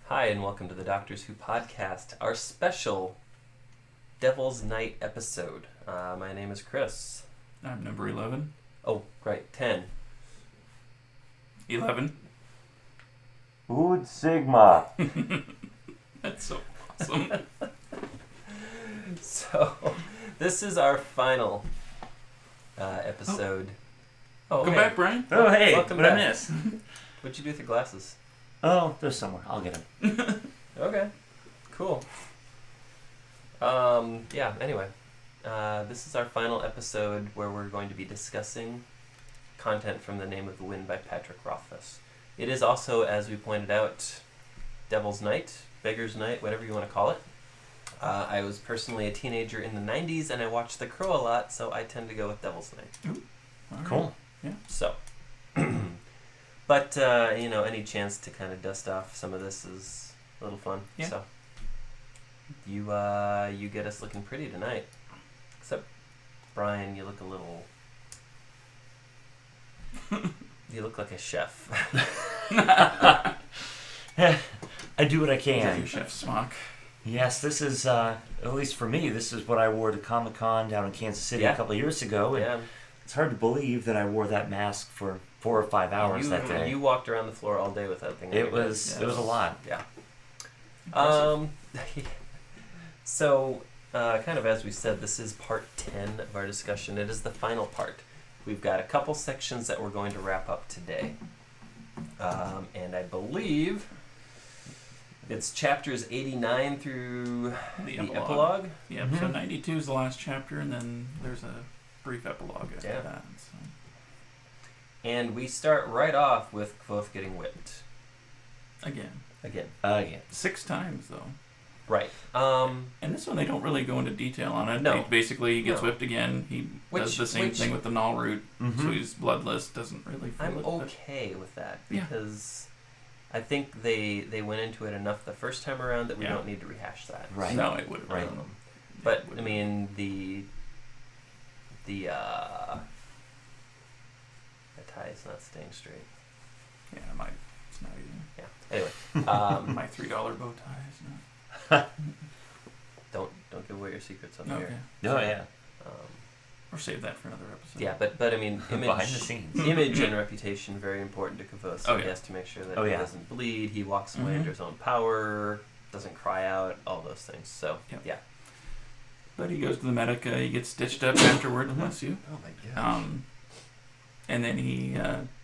Hi, and welcome to the Doctors Who podcast, our special Devil's Night episode. My name is Chris. I'm number 11. Oh, right, 10. 11. Ood Sigma. That's so awesome. So, this is our final episode. Come back, Brian. Oh, hey, Welcome what'd I back. miss? What'd you do with your glasses? Oh, they're somewhere. I'll get them. Okay, cool. Anyway, this is our final episode where we're going to be discussing content from The Name of the Wind by Patrick Rothfuss. It is also, as we pointed out, Devil's Night, Beggar's Night, whatever you want to call it. I was personally a teenager in the 90s, and I watched The Crow a lot, so I tend to go with Devil's Night. Ooh, all right. Cool. Yeah. So, but, any chance to kind of dust off some of this is a little fun. Yeah. So, you get us looking pretty tonight. Except, Brian, you look a little... you look like a chef. I do what I Is that can. your chef's smock? Yes, this is, at least for me, this is what I wore to Comic-Con down in Kansas City Yeah. a couple of years ago. And Yeah. it's hard to believe that I wore that mask for 4 or 5 hours that day. You walked around the floor all day with that thing. It was a lot. Yeah. Impressive. So, kind of as we said, this is part 10 of our discussion. It is the final part. We've got a couple sections that we're going to wrap up today. And I believe it's chapters 89 through The the epilogue. epilogue. Yeah, so 92 is the last chapter, and then there's a brief epilogue after Yeah. that. So. And we start right off with Kvothe getting whipped. Again. Again. Yeah. 6 times, though. Right. And this one, they don't really go into detail on it. No. Basically, he gets No. whipped again. He does the same Which- thing with the null root, so Mhm. he's bloodless, doesn't really feel I'm it. but- okay with that Yeah. because I think they went into it enough the first time around that we Yeah. don't need to rehash that. Right. No, it would have Right. been. But I mean the tie is not staying straight. Yeah, it's not either. Yeah. Anyway, My $3 bow tie is not. don't give away your secrets on Okay. here. Oh, yeah. Or save that for another episode. Yeah, but I mean, Behind the scenes. image and reputation very important to Kvothe. So Oh, he yeah. has to make sure that Oh, he yeah. doesn't bleed. He walks away Mhm. under his own power. Doesn't cry out. All those things. So Yep. yeah. But he goes to the medic. He gets stitched up afterward, bless you. Oh my god. And then he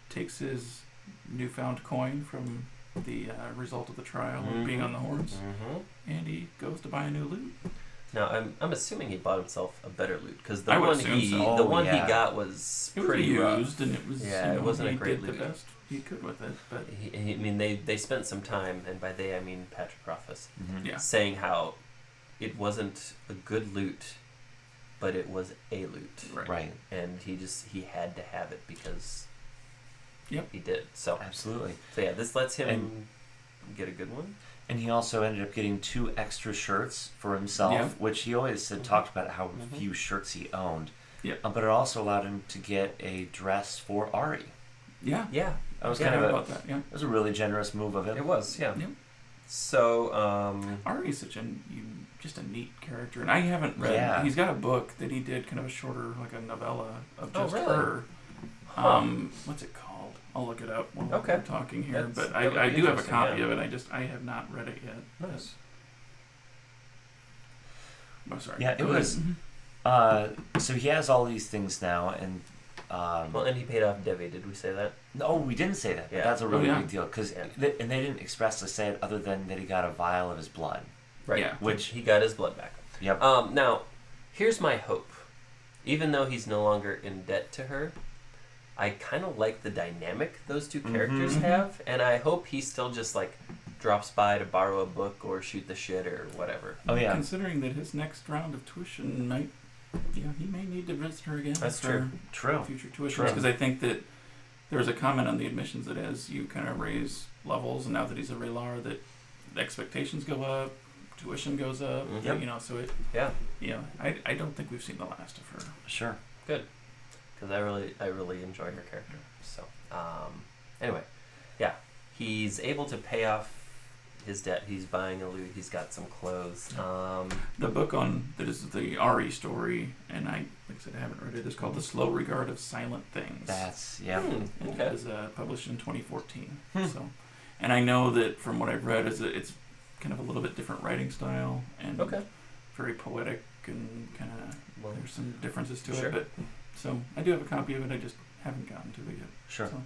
takes his newfound coin from the result of the trial of being on the horns, and he goes to buy a new lute. Now I'm assuming he bought himself a better loot because I the would one assume so. the Oh, one yeah. he got was It was pretty used, rough. and it was Yeah, it wasn't a he great did lute. the best he could with it. But I mean, they spent some time, and by they I mean Patrick Rothfuss, Mhm. yeah, saying how it wasn't a good loot, but it was a loot, Right. and he had to have it because Yep. he did. So Absolutely. yeah, this lets him And- get a good one. And he also ended up getting 2 extra shirts for himself, Yeah. which he always said, Mhm. talked about how Mhm. few shirts he owned. Yep. But it also allowed him to get a dress for Ari. yeah, Yeah, That was Yeah, kind I of about that. Yeah, it was a really generous move of him. it was. Yeah. Yep. So Ari's such just a neat character, and I haven't read. Yeah. He's got a book that he did, kind of a shorter, like a novella of Oh, just really? her. Huh. What's it called? I'll look it up while Okay. we're talking here. That But would I be do have a interesting, copy yeah. of it. I have not read it yet. nice. Oh, sorry. Yeah, it Go ahead. was- So he has all these things now, and Well, and he paid off Devi. Did we say that? no, we didn't say that. But Yeah. that's a really Oh, yeah. big deal because Yeah. they didn't expressly say it other than that he got a vial of his blood. Right. Yeah. Which He got his blood back. yep. Now, here's my hope. Even though he's no longer in debt to her, I kind of like the dynamic those two characters Mhm. have, and I hope he still just like drops by to borrow a book or shoot the shit or whatever. Oh yeah. Considering that his next round of tuition might, he may need to visit her again. That's for True. future tuitions, True. because I think that there was a comment on the admissions that as you kind of raise levels, and now that he's a Relar, that the expectations go up, tuition goes up. Mhm. Yep. You know, so it. Yeah. You know, I don't think we've seen the last of her. Sure. Because I really enjoy her character. So anyway, yeah, he's able to pay off his debt. He's buying a lute. He's got some clothes. The book on that is the Ari story, and like I said, I haven't read it. It's called The Slow Regard of Silent Things. Okay. It was published in 2014. So, and I know that from what I've read, is that it's kind of a little bit different writing style and very poetic, and kind of there's some differences to it. But so I do have a copy of it. I just haven't gotten to it yet. Sure. So.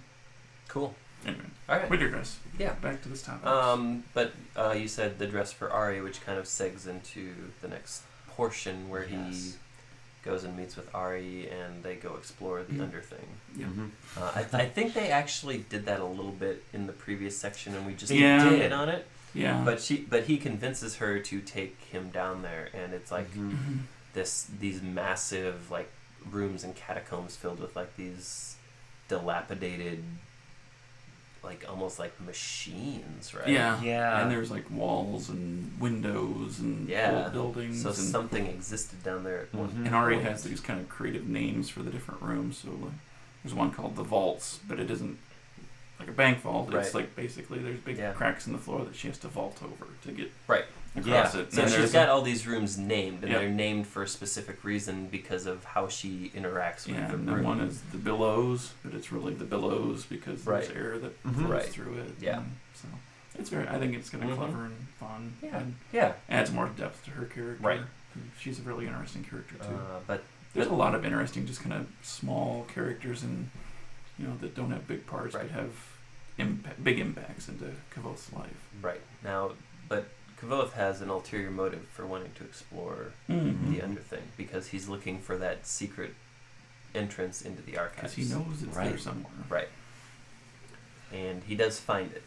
Cool. Anyway, all right. With your dress. Yeah. Back to this topic. But you said the dress for Ari, which kind of segs into the next portion where he goes and meets with Ari and they go explore the underthing. Yeah. I think they actually did that a little bit in the previous section, and we just did hit on it. Yeah. But he convinces her to take him down there, and it's like these massive like rooms and catacombs filled with like these dilapidated, like almost like machines, right? Yeah. And there's like walls and windows and old buildings. So something existed down there at one point. And Ari has these kind of creative names for the different rooms. So like, there's one called the vaults, but it isn't like a bank vault. It's like basically there's big cracks in the floor that she has to vault over to get across it. So she's got all these rooms named, and they're named for a specific reason because of how she interacts with the room. And one is the billows, but it's really the billows because there's air that flows through it. Yeah. So it's I think it's kind of clever and fun. Yeah. And adds more depth to her character. Right. She's a really interesting character too. But there's a lot of interesting, just kind of small characters, and that don't have big parts but have big impacts into Kvothe's life. Right. Now, but Kvothe has an ulterior motive for wanting to explore the underthing, because he's looking for that secret entrance into the archives. Because he knows it's there somewhere. Right. And he does find it.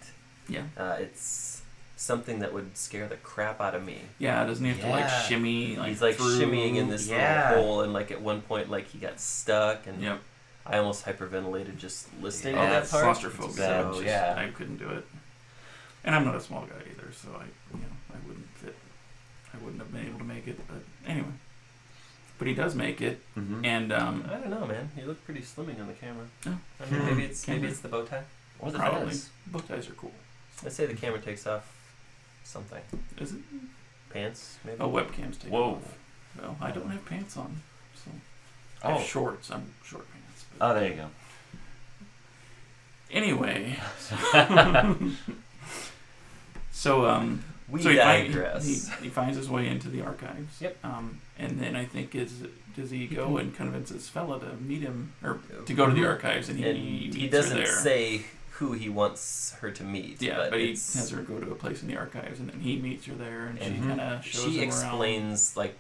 Yeah. It's something that would scare the crap out of me. Yeah, doesn't he have to like shimmy? Like, he's like through? shimmying in this little hole, and like at one point like he got stuck, and I almost hyperventilated just listening to that part. Claustrophobic. So I couldn't do it. And I'm not a small guy either, so I wouldn't fit. I wouldn't have been able to make it, but anyway. But he does make it, and I don't know, man. You look pretty slimming on the camera. Oh. I mean, maybe it's the bow tie. Or the probably. fez. Bow ties are cool. I'd say the camera takes off something. Is it? Pants, maybe? Oh, webcams take off. Well, I don't have pants on, so I have shorts. I'm short pants. But there you go. Anyway. So we digress. He finds his way into the archives. Yep. And then I think does he go and convinces Fela to meet him, or to go to the archives, and he meets doesn't her there. say who he wants her to meet. Yeah, but he has her go to a place in the archives, and then he meets her there, and she kind of shows him around. She explains like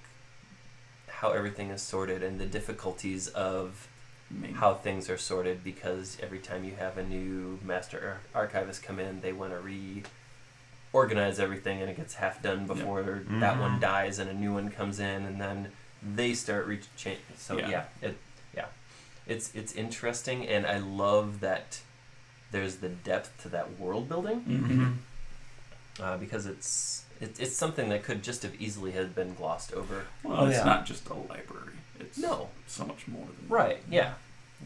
how everything is sorted and the difficulties of how things are sorted, because every time you have a new master archivist come in, they want to reorganize everything, and it gets half done before that one dies and a new one comes in, and then they start change. So it's interesting, and I love that there's the depth to that world building, because it's something that could just have easily have been glossed over. Well, it's not just a library. It's so much more than that.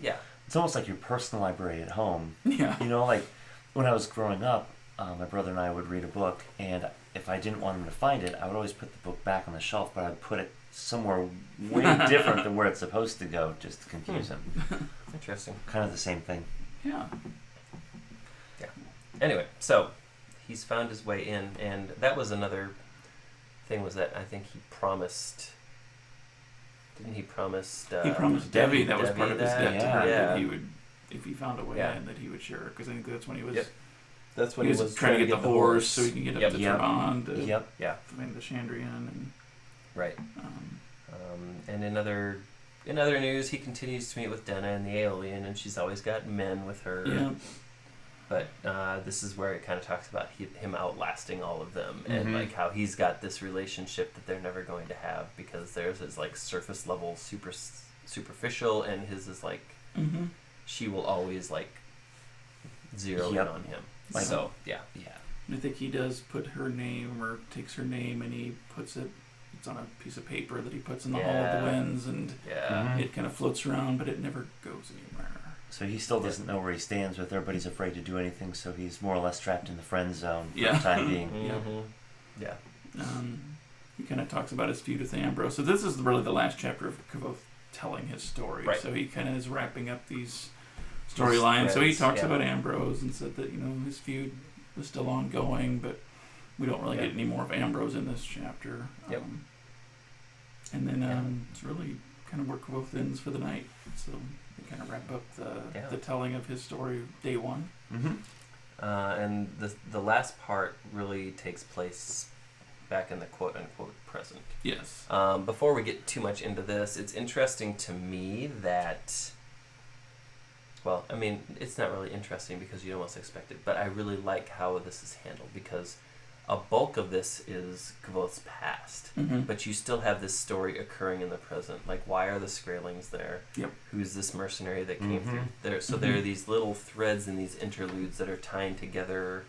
Yeah. It's almost like your personal library at home. Yeah. Like when I was growing up, my brother and I would read a book, and if I didn't want him to find it, I would always put the book back on the shelf, but I'd put it somewhere way different than where it's supposed to go, just to confuse him. Interesting. Kind of the same thing. Yeah. Anyway, so he's found his way in, and that was another thing, was that I think he promised... Didn't he promise... he promised Devi that was part of his debt to her, Yeah. that he would, if he found a way in, that he would share her, because I think that's when he was... That's when he was trying to get the horse so he can get up to Trabant, the Chandrian, and... Right. And in other news, he continues to meet with Denna and the alien, and she's always got men with her. Yeah. But this is where it kind of talks about him outlasting all of them, and like how he's got this relationship that they're never going to have, because theirs is like surface level, superficial, and his is like she will always like zero in on him. Like, so And I think he does put her name, or takes her name, and he puts it. It's on a piece of paper that he puts in the Hall of the Winds, and it kind of floats around, but it never goes anywhere. So he still doesn't know where he stands with her, but he's afraid to do anything, so he's more or less trapped in the friend zone for the time being. Yeah. He kind of talks about his feud with Ambrose. So this is really the last chapter of Kvothe telling his story. Right. So he kind of is wrapping up these storylines. So he talks about Ambrose and said that, his feud was still ongoing, but we don't really get any more of Ambrose in this chapter. Yep. And then it's really kind of where Kvothe ends for the night. So we kind of wrap up the telling of his story day one. And the last part really takes place back in the quote-unquote present. Yes. Before we get too much into this, it's interesting to me that... Well, I mean, it's not really interesting because you almost expect it, but I really like how this is handled because a bulk of this is Kvothe's past, but you still have this story occurring in the present. Like, why are the Skraelings there? Yep. Who's this mercenary that came through there? So there are these little threads and these interludes that are tying together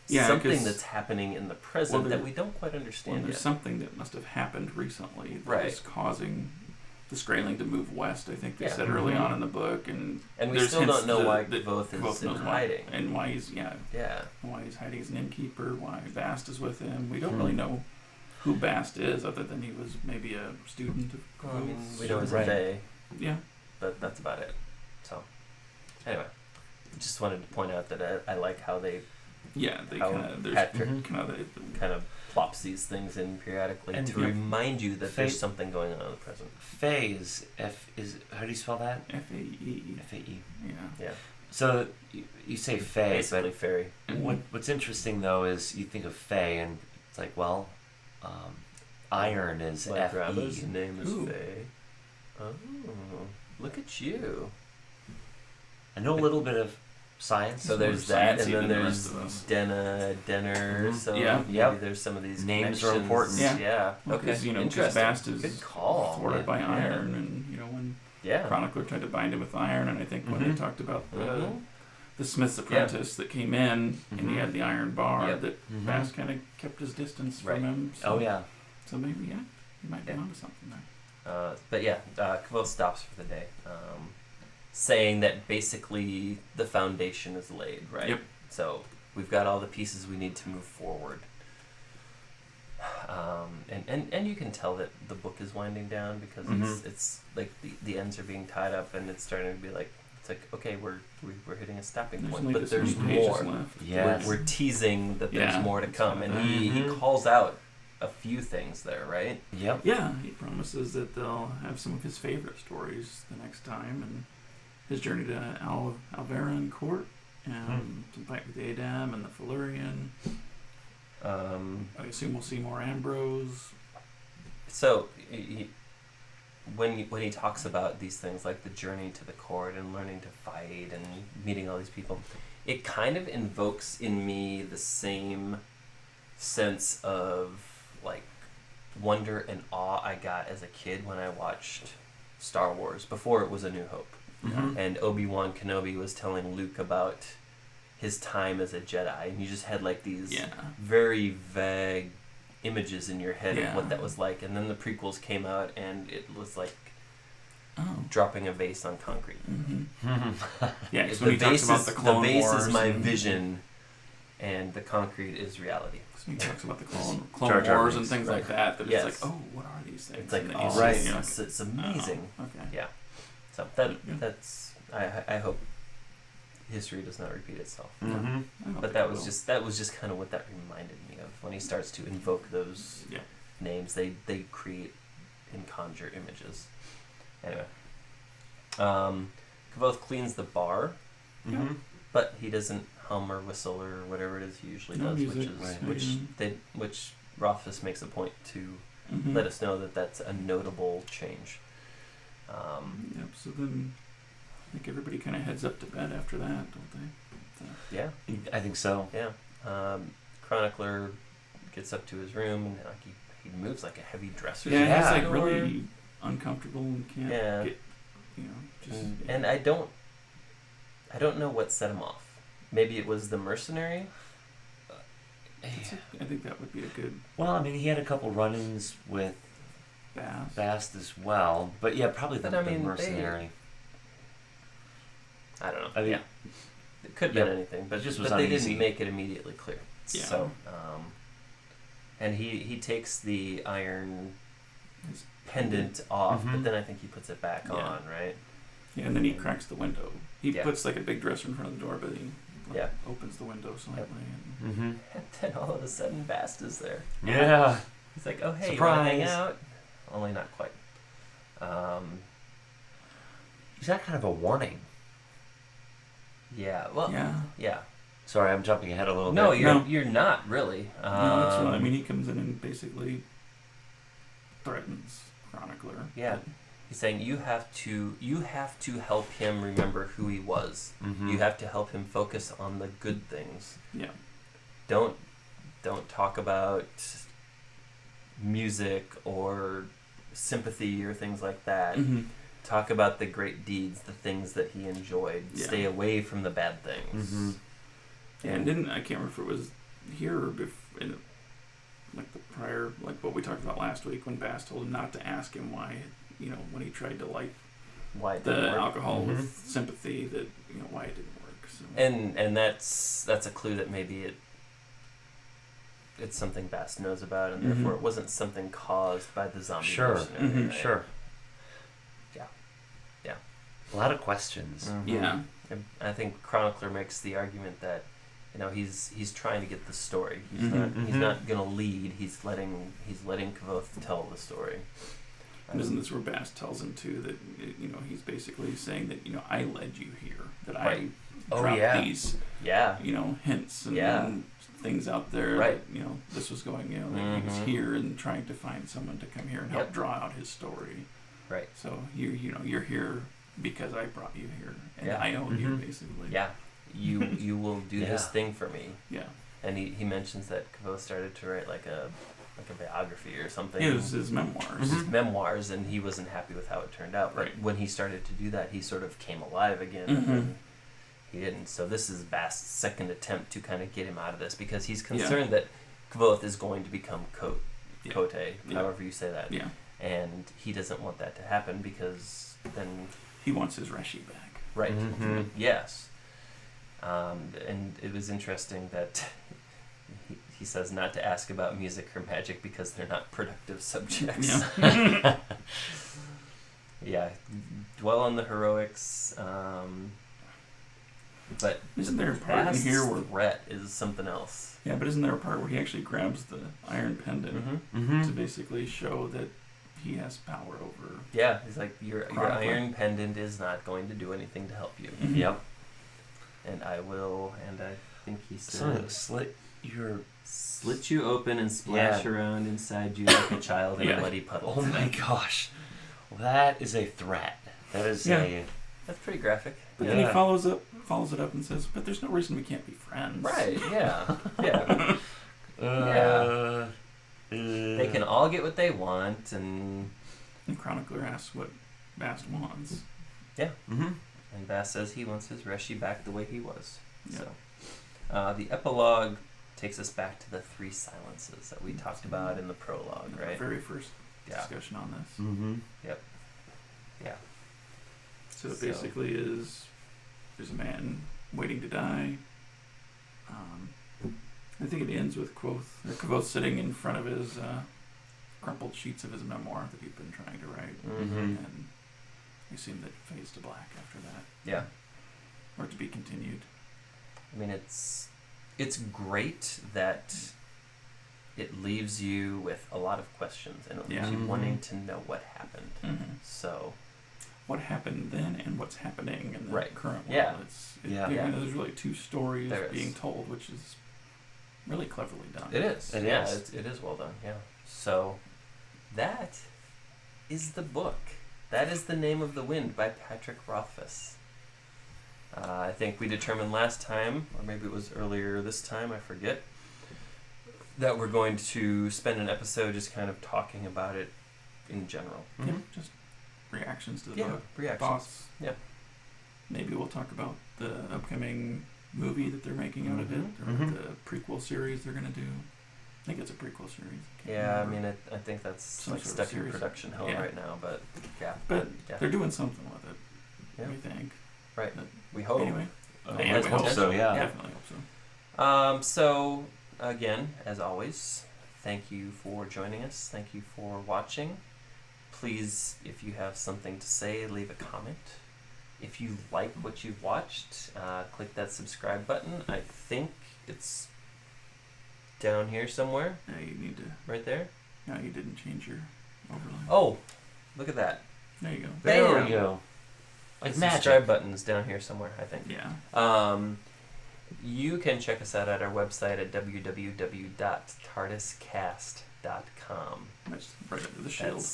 something that's happening in the present that we don't quite understand there's yet. something that must have happened recently that is causing the Skraeling to move west. I think they said early on in the book, and we still don't know why Kvothe is in hiding, and why he's why he's hiding as an innkeeper, why Bast is with him. We don't really know who Bast is, other than he was maybe a student of Kvothe. I mean, we know he's a Fae. Yeah, but that's about it. So, anyway, just wanted to point out that I like how they Patrick kind of plops these things in periodically and to remind you that there's something going on in the present. Fae is how do you spell that? F-A-E. F-A-E. Yeah. So you say Fae, basically but fairy. What's interesting though is you think of Fae and it's like, well, iron is My F-E. grandma's name is Fae. Oh, look at you. I know a little bit of science. So there's that, and then there's Denner. So maybe there's some of these names are important. Yeah. Okay. Because Bast is good call. Thwarted by iron, and when Chronicler tried to bind him with iron, and I think when they talked about the Smith's apprentice that came in, and he had the iron bar, that Bast kind of kept his distance from him. So, So maybe he might be onto something there. But Kvothe stops for the day. Saying that basically the foundation is laid, right? Yep. So we've got all the pieces we need to move forward. And you can tell that the book is winding down because it's like the ends are being tied up and it's starting to be like, it's like, okay, we're hitting a stopping point, but there's more. Yes. We're teasing that there's more to come, and he calls out a few things there, right? Yep. Yeah, he promises that they'll have some of his favorite stories the next time, and his journey to Alvaran Court, some fight with Adam and the Felurian. I assume we'll see more Ambrose. So, when he talks about these things, like the journey to the court and learning to fight and meeting all these people, it kind of invokes in me the same sense of like wonder and awe I got as a kid when I watched Star Wars before it was A New Hope. And Obi-Wan Kenobi was telling Luke about his time as a Jedi, and you just had like these very vague images in your head of what that was like, and then the prequels came out and it was like dropping a vase on concrete. Yeah, so when he talks about the Clone vase Wars, is my vision and the concrete is reality. So he talks about the Clone Wars and things like that, it's like, oh, what are these things? It's like, it's amazing. Okay. Yeah. So that's I hope history does not repeat itself. But that was just kind of what that reminded me of when he starts to invoke those names. They create and conjure images. Anyway, Kvothe cleans the bar, but he doesn't hum or whistle or whatever it is he usually does, which Rothfuss makes a point to let us know that that's a notable change. So then I think everybody kind of heads up to bed after that, don't they? Yeah. I think so. Yeah. Chronicler gets up to his room and like he moves like a heavy dresser. Yeah, he's like really uncomfortable and can't get, and I don't know what set him off. Maybe it was the mercenary. I think that would be a good... Well, I mean, he had a couple run-ins with Bast as well, but probably the mercenary. I don't know. I mean, it could have been anything, but It just was they uneasy. didn't make it immediately clear. Yeah. So, and he takes the iron His pendant off, but Mhm. then I think he puts it back Yeah. on, right? Yeah, and then he cracks the window. He Yeah. puts like a big dresser in front of the door, but he Yeah. opens the window slightly. And Mm-hmm. And then all of a sudden, Bast is there. Yeah. He's like, "Oh, hey, you wanna hang Surprise. out?" Only not quite. Is that kind of a warning? Yeah. Well. yeah. Yeah. Sorry, I'm jumping ahead a little No, bit. you're not really. No, that's what I mean. He comes in and basically threatens Chronicler. Yeah. He's saying you have to help him remember who he was. Mm-hmm. You have to help him focus on the good things. Yeah. Don't talk about music or sympathy or things like that. Mm-hmm. Talk about the great deeds, the things that he enjoyed. Yeah. Stay away from the bad things. Mm-hmm. Yeah, and I can't remember if it was here or in like the prior, like what we talked about last week when Bast told him not to ask him why, when he tried to light Why it the didn't work. alcohol Mhm. with sympathy, that why it didn't work. So. And that's a clue that maybe it's something Bast knows about, and therefore Mhm. it wasn't something caused by the zombie Sure. mercenary, Mhm. right? Sure. Yeah. Yeah. A lot of questions. Mhm. Yeah. And I think Chronicler makes the argument that he's trying to get the story. He's Mhm. not gonna lead. He's letting Kvothe tell the story. And isn't this where Bast tells him too that he's basically saying that I led you here, that Right. I Oh, dropped yeah. these Yeah. hints and, Yeah. and things out there Right. that this was going that he was Mhm. here and trying to find someone to come here and help Yep. draw out his story. Right. So you're here because I brought you here and Yeah. I own you Mhm. basically. Yeah. You will do this Yeah. thing for me. Yeah. And he mentions that Kvothe started to write like a biography or something. It was his memoirs. Mhm. Memoirs, and he wasn't happy with how it turned out. But Right. when he started to do that, he sort of came alive again. Mhm. And he didn't. So this is Bast's second attempt to kind of get him out of this because he's Yeah. concerned that Kvothe is going to become Kote, Yeah. Kote, Yeah. however you say that. Yeah. And he doesn't want that to happen because then, He wants his Reshi back. right? Mhm. Yes. And it was interesting that he says not to ask about music or magic because they're not productive subjects. Yeah. Yeah, dwell on the heroics, but Isn't there a part in Bast's here where threat is something else. Yeah, but isn't there a part where he actually grabs the iron pendant Mm-hmm. Mm-hmm. to basically show that he has power over? Yeah, he's like, your Chronicler. iron pendant is not going to do anything to help you, Mhm. Yep. and I will. And I think he So said, slit your. slit you open and splash Yeah. around inside you like a child in Yeah. a muddy puddle. Oh my gosh. Well, that is a threat. That is Yeah. a. That's pretty graphic. But then he Yeah. follows it up and says, "But there's no reason we can't be friends." Right? Yeah. Yeah. They can all get what they want, and And Chronicler asks what Bast wants. Mm-hmm. Bast says he wants his Reshi back the way he was. Yeah. So, the epilogue takes us back to the three silences that we talked about in the prologue, Our right? very first Yeah. discussion on this. Mm-hmm. Yeah. So it basically is there's a man waiting to die. I think it ends with Kvothe sitting in front of his crumpled sheets of his memoir that he'd been trying to write. Mm-hmm. And we assume that it fades to black after that. Yeah. Or to be continued. I mean, it's great that it leaves you with a lot of questions and it leaves Yeah. you Mhm. wanting to know what happened. Mm-hmm. So, What happened then and what's happening in the Right. current world. Yeah. Yeah. There's really two stories There is. being told, which is really cleverly done. it is. It Yeah, is. it is well done. Yeah. So, that is the book. That is The Name of the Wind by Patrick Rothfuss. I think we determined last time, or maybe it was earlier this time, I forget, that we're going to spend an episode just kind of talking about it in general. Yeah, just reactions to the Yeah, book. reactions. Thoughts. Yeah. Maybe we'll talk about the upcoming movie that they're making out of it, or Mhm. the prequel series they're going to do. I think it's a prequel series. Can't Yeah, I remember. mean, I think that's Some like sort of stuck in series. production hell Yeah. right now, but yeah. But Yeah. they're doing something with it, Yeah. we think. Right. That We hope. Anyway. Let's hope so, yeah. Definitely hope so. So, again, as always, thank you for joining us. Thank you for watching. Please, if you have something to say, leave a comment. If you like what you've watched, click that subscribe button. I think it's down here somewhere. Yeah, you need to. Right there. No, you didn't change your overlay. Oh, look at that. There you go. There Bam. we go. Like The magic. subscribe button's down here somewhere, I think. Yeah. You can check us out at our website at www.tardiscast.com. That's right under the shield.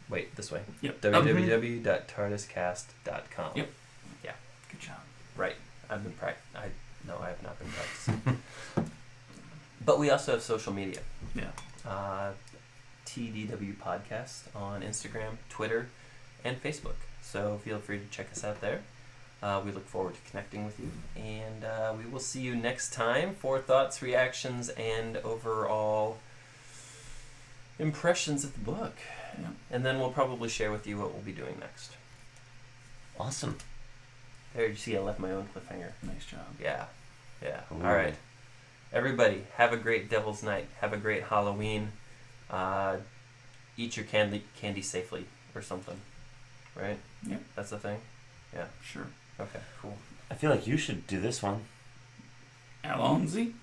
Wait, this way. Yep. www.tardiscast.com. Yep. Yeah. Good job. Right. I've been No, I have not been practicing. But we also have social media. Yeah. TDW Podcast on Instagram, Twitter, and Facebook. So feel free to check us out there. We look forward to connecting with you. And we will see you next time for thoughts, reactions, and overall impressions of the book. Yeah. And then we'll probably share with you what we'll be doing next. Awesome. There, you see I left my own cliffhanger. Nice job. Yeah. Yeah. Ooh. All right. Everybody, have a great Devil's Night. Have a great Halloween. Eat your candy safely or something. Right? Yep. That's the thing? Yeah. Sure. Okay, cool. I feel like you should do this one. Alonzi?